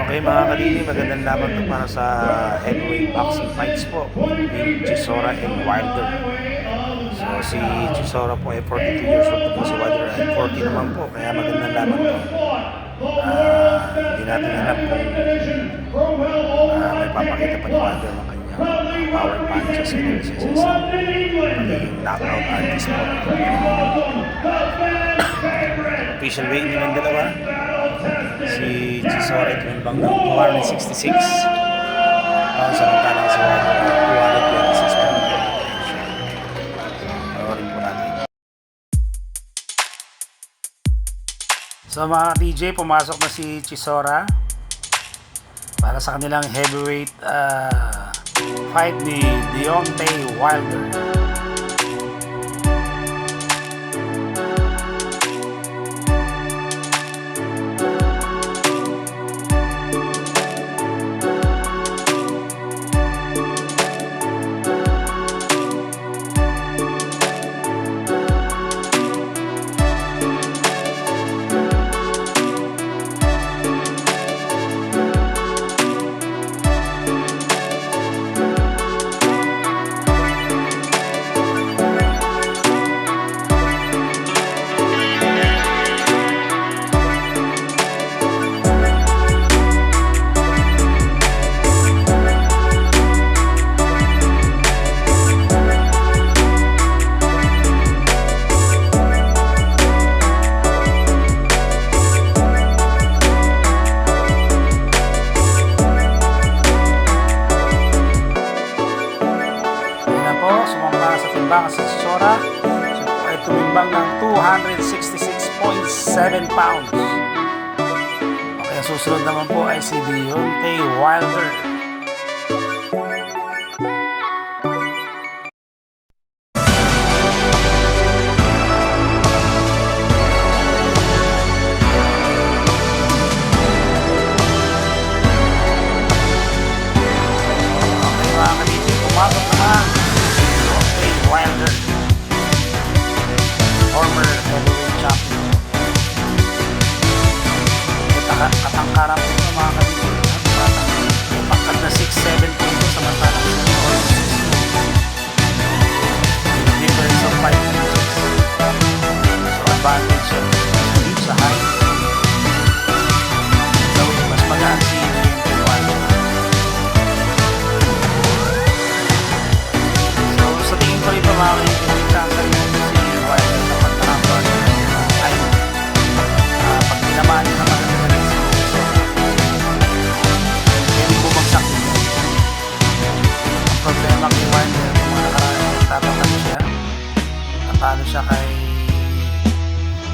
Okay mga kadini, magandang laban to para sa heavyweight boxing fights po between Chisora and Wilder. So si Chisora po ay 42 years old po, si Wilder ay 40 naman po, kaya magandang laban to. Hindi natin alam kung may papakita pa ni Wilder ng kanyang power punches and resistance. Magiging knockout artist po. Official weight nilang dalawa. Si Chisora ay tumimbang ng 266 pounds, samantalang si Wilder ay 226 pounds. Panoorin po natin. So mga DJ, pumasok na si Chisora para sa kanilang heavyweight fight ni Deontay Wilder. Sumamba sa timbang si Chisora. Siya po ay tumimbang ng 266.7 pounds. Okay, susunod naman po ay si Deontay Wilder. Okay mga kaliti, pumasok naman Wilder, former heavyweight champion. Katangkaran po ito mga kaibigan. May pangkat na 6'7" po ito, samantalang difference of 5 inches. So advantage siya sa height. So mas magaan si Wilder. Ito rin pa mga kaibigan, chances mo si Wilder na pagkakampan ay pag tinamaan niya naman ang mga rin so pwede bumagsak nito. Ang problema kay Wilder kung mga nakaraan tatapos siya, natalo siya kay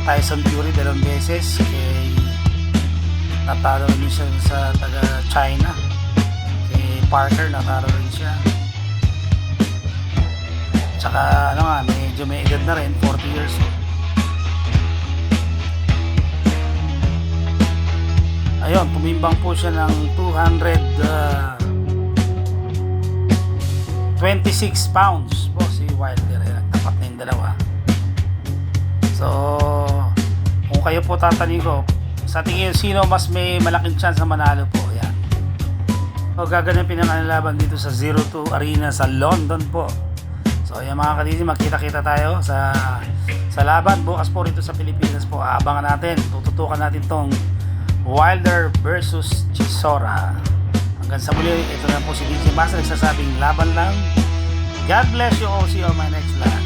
Tyson Fury 2 beses, kay natalo rin siya sa taga China, kay Parker natalo rin siya. Tsaka ano nga, medyo may edad na rin, 40 years old. Ayun, tumimbang po siya ng 226 pounds po si Wilder. Nagtapat na yung dalawa. So kung kayo po tatanungin ko, sa tingin sino mas may malaking chance na manalo po, yan. So gaganapin ang laban dito sa 02 Arena sa London po. So ayan mga kadidi, magkita-kita tayo sa laban bukas po rito sa Pilipinas po. Aabangan natin, tututukan natin tong Wilder versus Chisora. Hanggang sa muli, ito na po si DJ Master nagsasabing laban lang. God bless you all, see you on my next live.